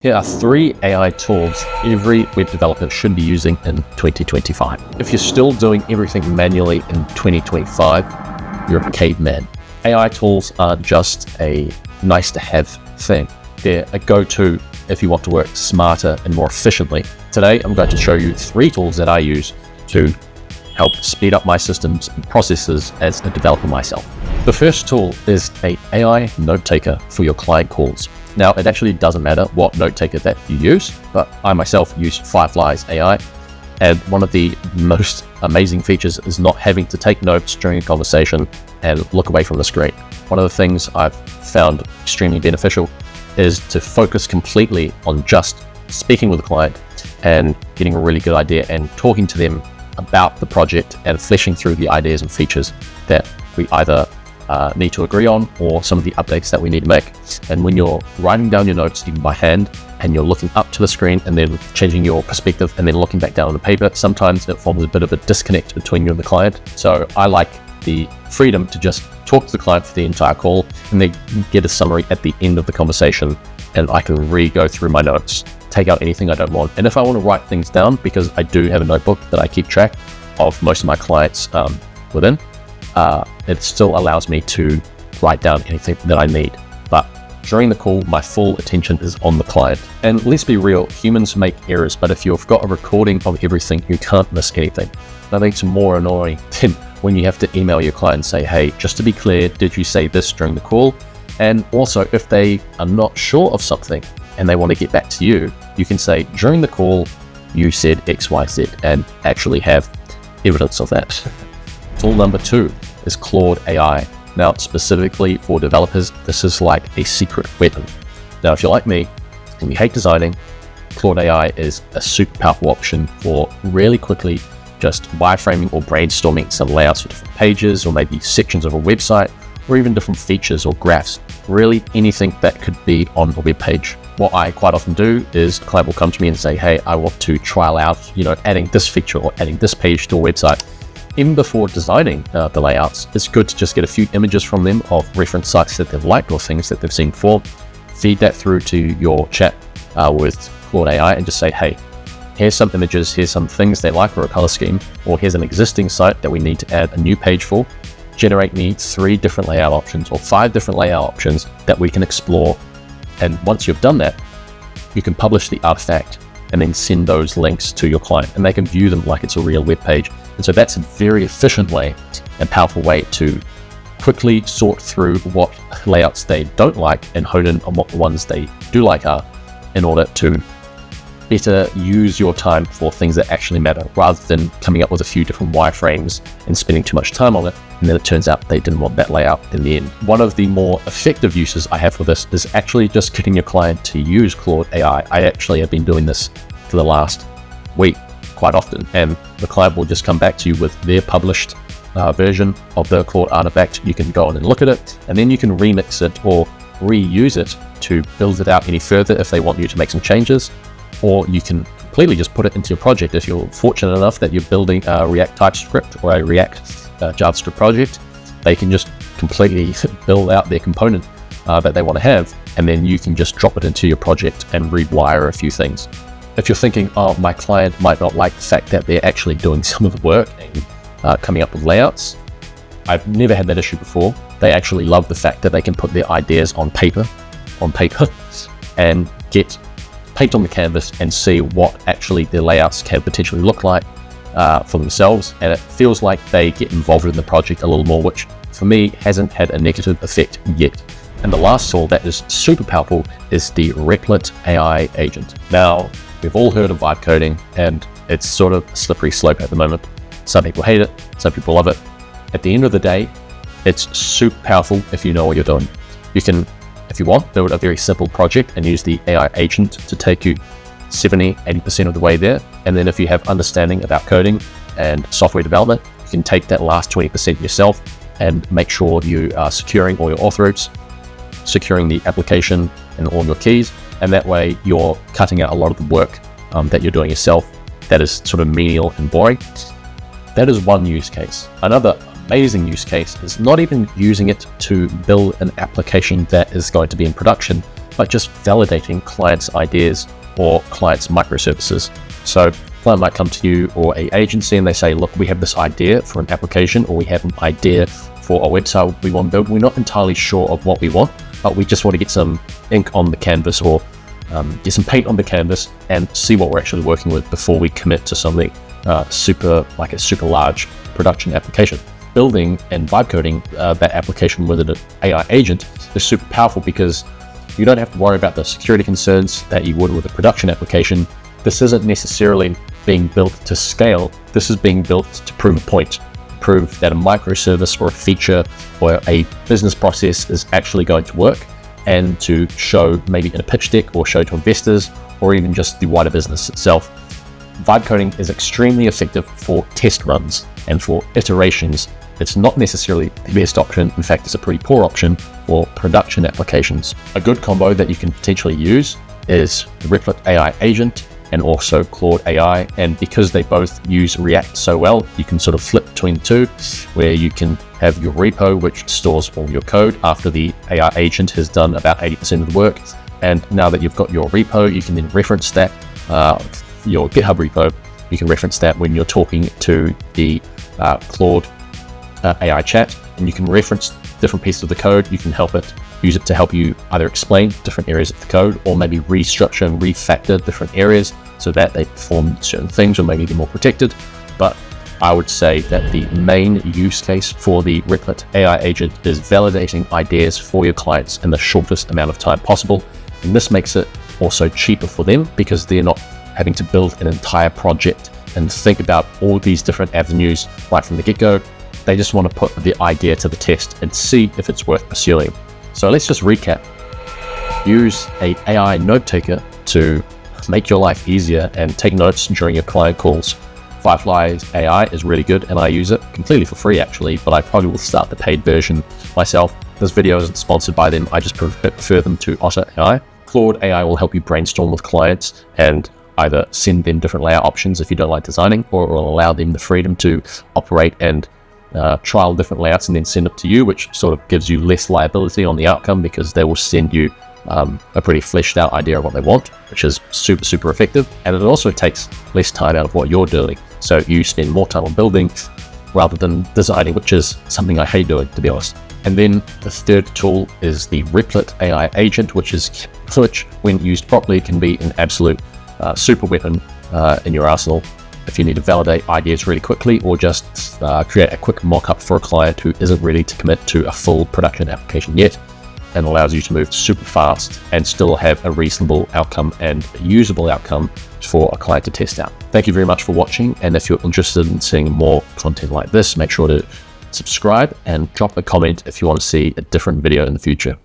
Here are 3 AI tools every web developer should be using in 2025. If you're still doing everything manually in 2025, you're a caveman. AI tools aren't just a nice to have thing. They're a go-to if you want to work smarter and more efficiently. Today, I'm going to show you 3 tools that I use to help speed up my systems and processes as a developer myself. The first tool is an AI note taker for your client calls. Now, it actually doesn't matter what note taker that you use, but I myself use Firefly's AI. And one of the most amazing features is not having to take notes during a conversation and look away from the screen. One of the things I've found extremely beneficial is to focus completely on just speaking with the client and getting a really good idea and talking to them about the project and fleshing through the ideas and features that we either need to agree on or some of the updates that we need to make. And when you're writing down your notes even by hand and you're looking up to the screen and then changing your perspective and then looking back down on the paper, sometimes it forms a bit of a disconnect between you and the client. So I like the freedom to just talk to the client for the entire call and they get a summary at the end of the conversation, and I can re-go through my notes, take out anything I don't want. And if I want to write things down, because I do have a notebook that I keep track of most of my clients within, it still allows me to write down anything that I need. But during the call, my full attention is on the client. And let's be real, humans make errors, but if you've got a recording of everything, you can't miss anything. Nothing's more annoying than when you have to email your client and say, hey, just to be clear, did you say this during the call? And also, if they are not sure of something and they want to get back to you, you can say, during the call, you said X, Y, Z, and actually have evidence of that. Tool number 2 is Claude AI. Now, specifically for developers, this is like a secret weapon. Now, if you're like me and you hate designing, Claude AI is a super powerful option for really quickly just wireframing or brainstorming some layouts for different pages or maybe sections of a website or even different features or graphs, really anything that could be on a web page. What I quite often do is the client will come to me and say, hey, I want to trial out, adding this feature or adding this page to a website. Even before designing the layouts, it's good to just get a few images from them of reference sites that they've liked or things that they've seen before, feed that through to your chat with Claude AI and just say, hey, here's some images, here's some things they like or a color scheme, or here's an existing site that we need to add a new page for. Generate me 3 different layout options or 5 different layout options that we can explore. And once you've done that, you can publish the artifact and then send those links to your client and they can view them like it's a real web page. And so that's a very efficient way and powerful way to quickly sort through what layouts they don't like and hone in on what the ones they do like are, in order to better use your time for things that actually matter, rather than coming up with a few different wireframes and spending too much time on it, and then it turns out they didn't want that layout in the end. One of the more effective uses I have for this is actually just getting your client to use Claude AI. I actually have been doing this for the last week quite often, and the client will just come back to you with their published version of the Claude artifact. You can go on and look at it, and then you can remix it or reuse it to build it out any further if they want you to make some changes. Or you can completely just put it into your project. If you're fortunate enough that you're building a React TypeScript or a React JavaScript project, they can just completely build out their component that they want to have, and then you can just drop it into your project and rewire a few things. If you're thinking, oh, my client might not like the fact that they're actually doing some of the work and coming up with layouts, I've never had that issue before. They actually love the fact that they can put their ideas on paper and get paint on the canvas and see what actually their layouts can potentially look like for themselves. And it feels like they get involved in the project a little more, which for me hasn't had a negative effect yet. And the last tool that is super powerful is the Replit AI agent. Now, we've all heard of vibe coding, and it's sort of a slippery slope at the moment. Some people hate it, some people love it. At the end of the day, it's super powerful if you know what you're doing. You can, if you want, build a very simple project and use the AI agent to take you 70-80% of the way there. And then if you have understanding about coding and software development, you can take that last 20% yourself and make sure you are securing all your auth routes, securing the application and all your keys. And that way you're cutting out a lot of the work that you're doing yourself that is sort of menial and boring. That is one use case. Another amazing use case is not even using it to build an application that is going to be in production, but just validating clients' ideas or clients' microservices. So a client might come to you or a agency and they say, look, we have this idea for an application, or we have an idea for a website we want to build. We're not entirely sure of what we want, but we just want to get some ink on the canvas, or get some paint on the canvas and see what we're actually working with before we commit to something super large production application. Building and vibe coding that application with an AI agent is super powerful, because you don't have to worry about the security concerns that you would with a production application. This isn't necessarily being built to scale. This is being built to prove a point, prove that a microservice or a feature or a business process is actually going to work, and to show maybe in a pitch deck or show to investors, or even just the wider business itself. Vibe coding is extremely effective for test runs and for iterations. It's not necessarily the best option. In fact, it's a pretty poor option for production applications. A good combo that you can potentially use is the Replit AI agent and also Claude AI. And because they both use React so well, you can sort of flip between the two, where you can have your repo, which stores all your code after the AI agent has done about 80% of the work. And now that you've got your repo, you can then reference that, your GitHub repo, you can reference that when you're talking to the Claude AI chat, and you can reference different pieces of the code. You can use it to help you either explain different areas of the code, or maybe restructure and refactor different areas so that they perform certain things, or maybe they're more protected. But I would say that the main use case for the Replit AI agent is validating ideas for your clients in the shortest amount of time possible. And this makes it also cheaper for them, because they're not having to build an entire project and think about all these different avenues right from the get-go. They just want to put the idea to the test and see if it's worth pursuing. So let's just recap. Use an AI note taker to make your life easier and take notes during your client calls. Firefly's AI is really good, and I use it completely for free actually, but I probably will start the paid version myself. This video isn't sponsored by them. I just prefer them to Otter AI. Claude AI will help you brainstorm with clients and either send them different layout options if you don't like designing, or it will allow them the freedom to operate and trial different layouts and then send it to you, which sort of gives you less liability on the outcome, because they will send you a pretty fleshed out idea of what they want, which is super effective. And it also takes less time out of what you're doing, so you spend more time on building rather than designing, which is something I hate doing, to be honest. And then the third tool is the Replit AI agent, which when used properly can be an absolute super weapon in your arsenal if you need to validate ideas really quickly, or just create a quick mock-up for a client who isn't ready to commit to a full production application yet, and allows you to move super fast and still have a reasonable outcome and a usable outcome for a client to test out. Thank you very much for watching, and if you're interested in seeing more content like this, make sure to subscribe and drop a comment if you want to see a different video in the future.